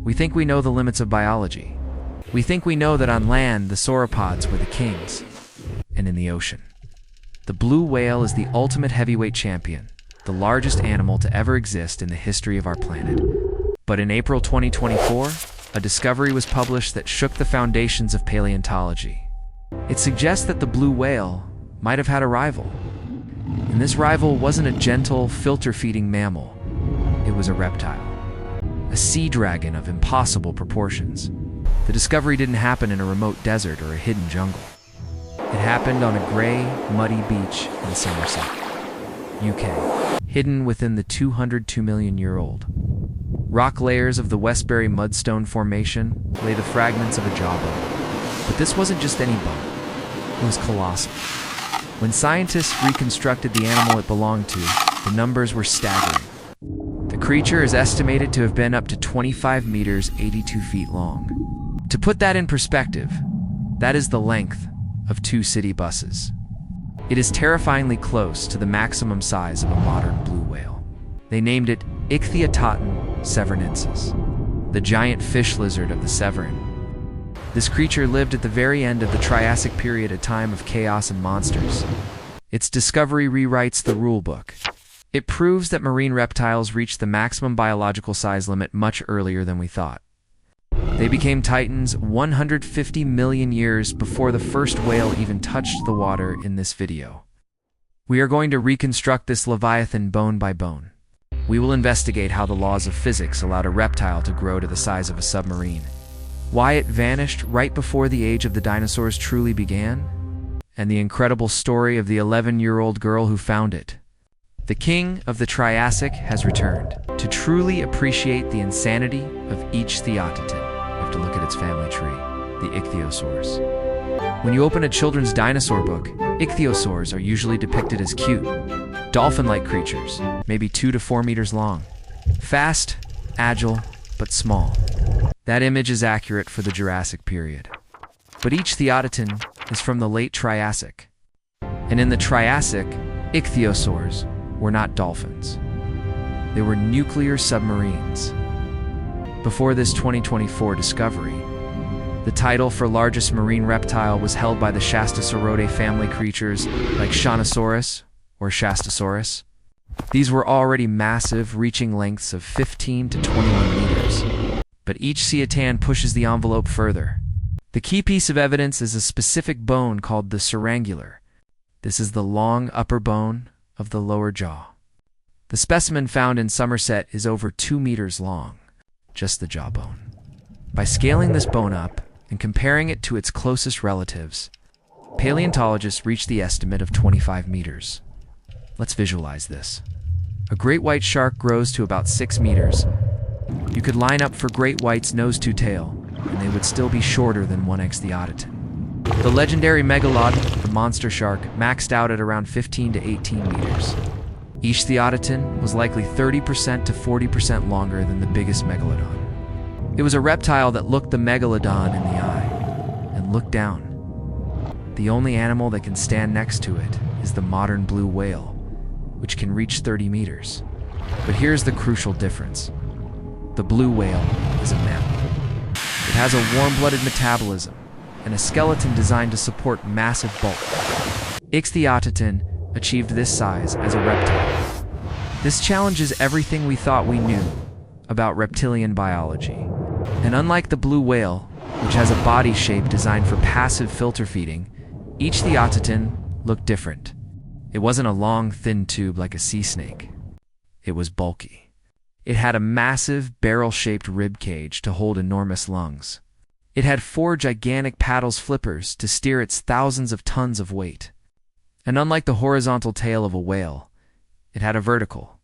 We think we know the limits of biology. We think we know that on land, the sauropods were the kings, and in the ocean. The blue whale is the ultimate heavyweight champion, the largest animal to ever exist in the history of our planet. But in April 2024, a discovery was published that shook the foundations of paleontology. It suggests that the blue whale might have had a rival. And this rival wasn't a gentle, filter-feeding mammal. It was a reptile. A sea dragon of impossible proportions. The discovery didn't happen in a remote desert or a hidden jungle. It happened on a gray, muddy beach in Somerset, UK, hidden within the 202-million-year-old rock layers of the Westbury Mudstone Formation lay the fragments of a jawbone. But this wasn't just any bone. It was colossal. When scientists reconstructed the animal it belonged to, the numbers were staggering. The creature is estimated to have been up to 25 meters, 82 feet long. To put that in perspective, that is the length of 2 city buses. It is terrifyingly close to the maximum size of a modern blue whale. They named it Ichthyotitan severnensis, the giant fish lizard of the Severn. This creature lived at the very end of the Triassic period, a time of chaos and monsters. Its discovery rewrites the rulebook. It proves that marine reptiles reached the maximum biological size limit much earlier than we thought. They became titans 150 million years before the first whale even touched the water in this video. We are going to reconstruct this leviathan bone by bone. We will investigate how the laws of physics allowed a reptile to grow to the size of a submarine, why it vanished right before the age of the dinosaurs truly began, and the incredible story of the 11-year-old girl who found it. The king of the Triassic has returned. To truly appreciate the insanity of Ichthyotitan, you have to look at its family tree, the ichthyosaurs. When you open a children's dinosaur book, ichthyosaurs are usually depicted as cute, dolphin-like creatures, maybe 2 to 4 meters long. Fast, agile, but small. That image is accurate for the Jurassic period. But Ichthyotitan is from the late Triassic. And in the Triassic, ichthyosaurs were not dolphins. They were nuclear submarines. Before this 2024 discovery, the title for largest marine reptile was held by the Shastasauroidae family creatures like Shanosaurus or Shastasaurus. These were already massive, reaching lengths of 15 to 21 meters. But Ichthyotitan pushes the envelope further. The key piece of evidence is a specific bone called the cerangular. This is the long upper bone of the lower jaw. The specimen found in Somerset is over 2 meters long, just the jawbone. By scaling this bone up and comparing it to its closest relatives, paleontologists reached the estimate of 25 meters. Let's visualize this. A great white shark grows to about 6 meters. You could line up for great whites nose-to-tail, and they would still be shorter than one Ichthyotitan. The legendary Megalodon, the monster shark, maxed out at around 15 to 18 meters. Ichthyotitan was likely 30% to 40% longer than the biggest Megalodon. It was a reptile that looked the Megalodon in the eye and looked down. The only animal that can stand next to it is the modern blue whale, which can reach 30 meters. But here's the crucial difference. The blue whale is a mammal. It has a warm-blooded metabolism and a skeleton designed to support massive bulk. Ichthyotitan achieved this size as a reptile. This challenges everything we thought we knew about reptilian biology. And unlike the blue whale, which has a body shape designed for passive filter feeding, Ichthyotitan looked different. It wasn't a long, thin tube like a sea snake. It was bulky. It had a massive, barrel-shaped rib cage to hold enormous lungs. It had 4 gigantic paddles flippers to steer its thousands of tons of weight. And unlike the horizontal tail of a whale, it had a vertical,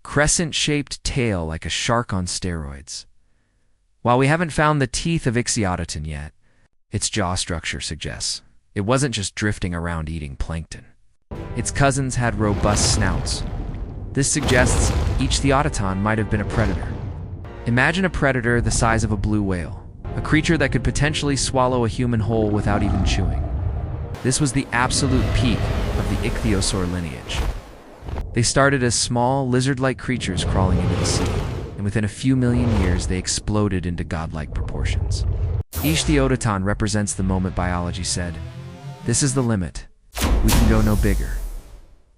crescent-shaped tail like a shark on steroids. While we haven't found the teeth of Ichthyotitan yet, its jaw structure suggests it wasn't just drifting around eating plankton. Its cousins had robust snouts. This suggests Ichthyotitan might have been a predator. Imagine a predator the size of a blue whale, a creature that could potentially swallow a human whole without even chewing. This was the absolute peak of the ichthyosaur lineage. They started as small, lizard-like creatures crawling into the sea. and within a few million years they exploded into godlike proportions. Ichthyotitan represents the moment biology said, "This is the limit. We can go no bigger."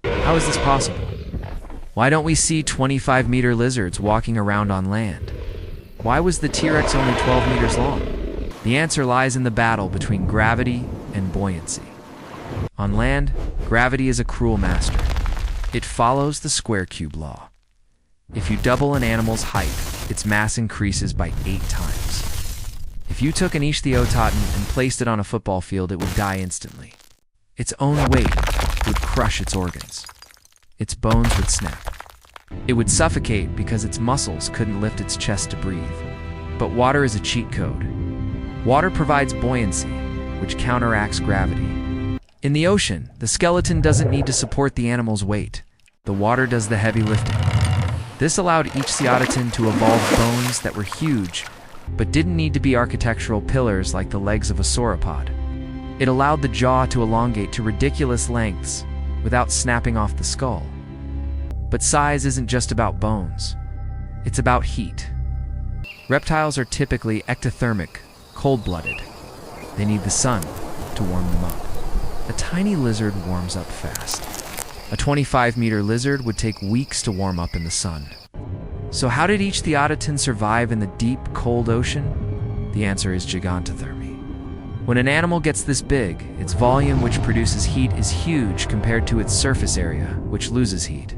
How is this possible? Why don't we see 25-meter lizards walking around on land? Why was the T-Rex only 12 meters long? The answer lies in the battle between gravity and buoyancy. On land, gravity is a cruel master. It follows the square cube law. If you double an animal's height, its mass increases by 8 times. If you took an Ichthyotitan and placed it on a football field, it would die instantly. Its own weight would crush its organs. Its bones would snap. It would suffocate because its muscles couldn't lift its chest to breathe. But water is a cheat code. Water provides buoyancy, which counteracts gravity. In the ocean, the skeleton doesn't need to support the animal's weight. The water does the heavy lifting. This allowed Ichthyotitan to evolve bones that were huge, but didn't need to be architectural pillars like the legs of a sauropod. It allowed the jaw to elongate to ridiculous lengths without snapping off the skull. But size isn't just about bones. It's about heat. Reptiles are typically ectothermic, cold-blooded. They need the sun to warm them up. A tiny lizard warms up fast. A 25-meter lizard would take weeks to warm up in the sun. So how did Ichthyotitan survive in the deep, cold ocean? The answer is gigantothermy. When an animal gets this big, its volume, which produces heat, is huge compared to its surface area, which loses heat.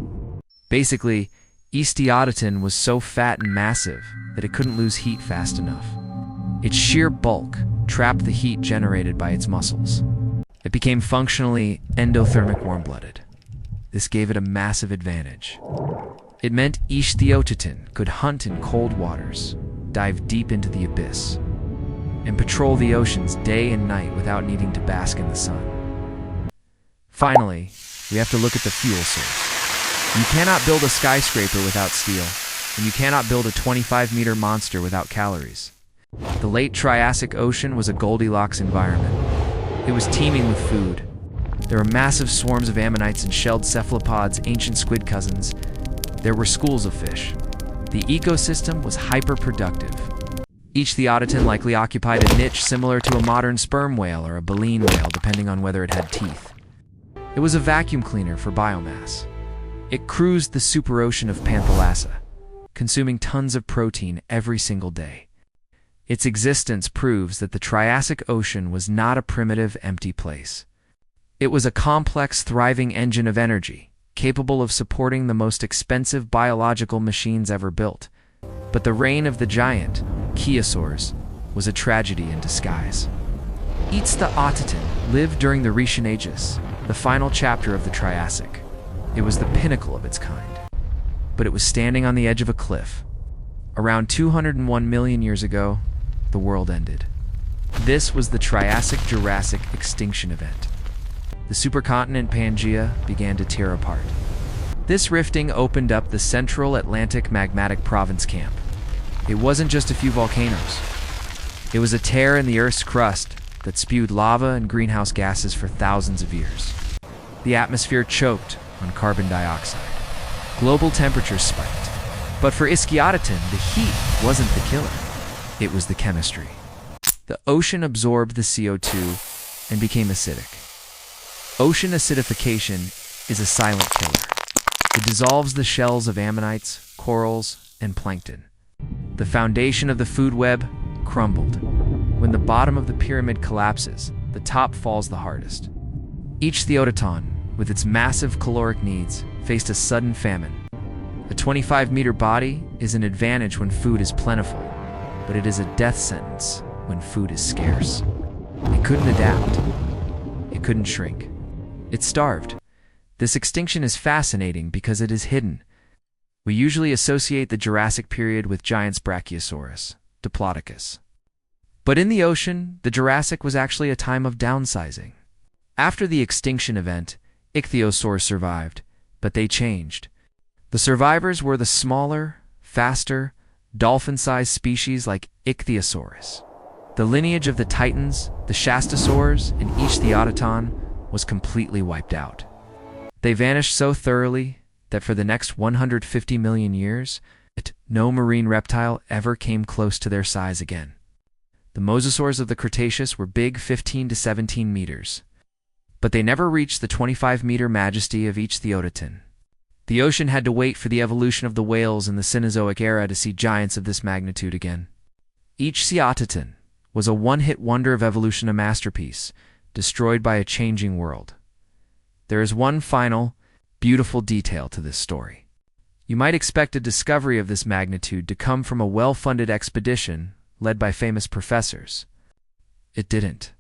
Basically, Ichthyotitan was so fat and massive that it couldn't lose heat fast enough. Its sheer bulk trapped the heat generated by its muscles. It became functionally endothermic warm-blooded. This gave it a massive advantage. It meant Ichthyotitan could hunt in cold waters, dive deep into the abyss, and patrol the oceans day and night without needing to bask in the sun. Finally, we have to look at the fuel source. You cannot build a skyscraper without steel, and you cannot build a 25-meter monster without calories. The late Triassic Ocean was a Goldilocks environment. It was teeming with food. There were massive swarms of ammonites and shelled cephalopods, ancient squid cousins. There were schools of fish. The ecosystem was hyper-productive. Ichthyotitan likely occupied a niche similar to a modern sperm whale or a baleen whale, depending on whether it had teeth. It was a vacuum cleaner for biomass. It cruised the superocean of Panthalassa, consuming tons of protein every single day. Its existence proves that the Triassic Ocean was not a primitive, empty place. It was a complex, thriving engine of energy, capable of supporting the most expensive biological machines ever built. But the reign of the giant, Chiosaurs, was a tragedy in disguise. Ichthyotitan lived during the Rhaetian Ages, the final chapter of the Triassic. It was the pinnacle of its kind. But it was standing on the edge of a cliff. Around 201 million years ago, the world ended. This was the Triassic-Jurassic extinction event. The supercontinent Pangaea began to tear apart. This rifting opened up the Central Atlantic Magmatic Province Camp. It wasn't just a few volcanoes. It was a tear in the Earth's crust that spewed lava and greenhouse gases for thousands of years. The atmosphere choked on carbon dioxide. Global temperatures spiked. But for Ichthyotitan, the heat wasn't the killer. It was the chemistry. The ocean absorbed the CO2 and became acidic. Ocean acidification is a silent killer. It dissolves the shells of ammonites, corals, and plankton. The foundation of the food web crumbled. When the bottom of the pyramid collapses, the top falls the hardest. Ichthyotitan, with its massive caloric needs, faced a sudden famine. A 25-meter body is an advantage when food is plentiful, but it is a death sentence when food is scarce. It couldn't adapt. It couldn't shrink. It starved. This extinction is fascinating because it is hidden. We usually associate the Jurassic period with giants Brachiosaurus, Diplodocus. But in the ocean, the Jurassic was actually a time of downsizing. After the extinction event, ichthyosaurs survived, but they changed. The survivors were the smaller, faster, dolphin-sized species like Ichthyosaurus. The lineage of the Titans, the Shastasaurs, and Ichthyotitan was completely wiped out. They vanished so thoroughly that for the next 150 million years, No marine reptile ever came close to their size again. The mosasaurs of the Cretaceous were big 15 to 17 meters, but they never reached the 25-meter majesty of Ichthyotitan. The ocean had to wait for the evolution of the whales in the Cenozoic era to see giants of this magnitude again. Ichthyotitan was a one-hit wonder of evolution, a masterpiece, destroyed by a changing world. There is one final, beautiful detail to this story. You might expect a discovery of this magnitude to come from a well-funded expedition led by famous professors. It didn't.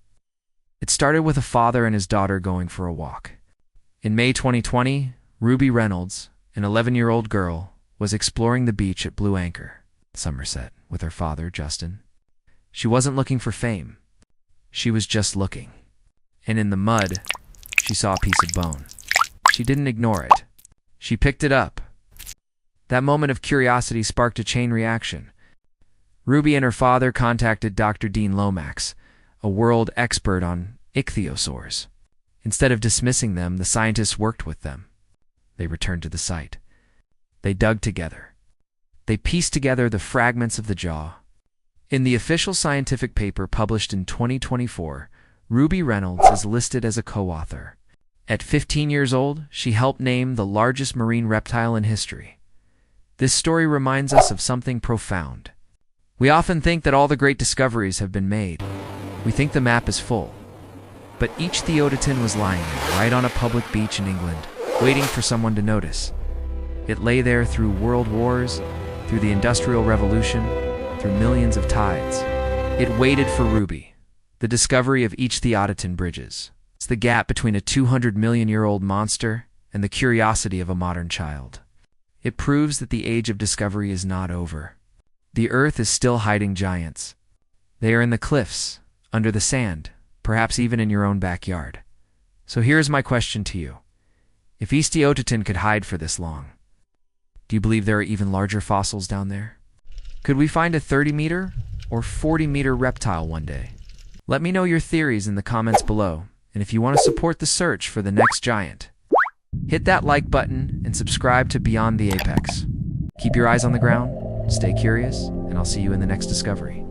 It started with a father and his daughter going for a walk. In May 2020, Ruby Reynolds, an 11-year-old girl, was exploring the beach at Blue Anchor, Somerset, with her father, Justin. She wasn't looking for fame. She was just looking. And in the mud, she saw a piece of bone. She didn't ignore it. She picked it up. That moment of curiosity sparked a chain reaction. Ruby and her father contacted Dr. Dean Lomax, a world expert on ichthyosaurs. Instead of dismissing them, the scientists worked with them. They returned to the site. They dug together. They pieced together the fragments of the jaw. In the official scientific paper published in 2024, Ruby Reynolds is listed as a co-author. At 15 years old, she helped name the largest marine reptile in history. This story reminds us of something profound. We often think that all the great discoveries have been made. We think the map is full. But Ichthyotitan was lying there, right on a public beach in England, waiting for someone to notice. It lay there through world wars, through the Industrial Revolution, through millions of tides. It waited for Ruby. The discovery of Ichthyotitan bridges. It's the gap between a 200-million-year-old monster and the curiosity of a modern child. It proves that the age of discovery is not over. The Earth is still hiding giants. They are in the cliffs, under the sand, perhaps even in your own backyard. So here's my question to you. If Ichthyotitan could hide for this long, do you believe there are even larger fossils down there? Could we find a 30-meter or 40-meter reptile one day? Let me know your theories in the comments below, and if you want to support the search for the next giant, hit that like button and subscribe to Beyond the Apex. Keep your eyes on the ground, stay curious, and I'll see you in the next discovery.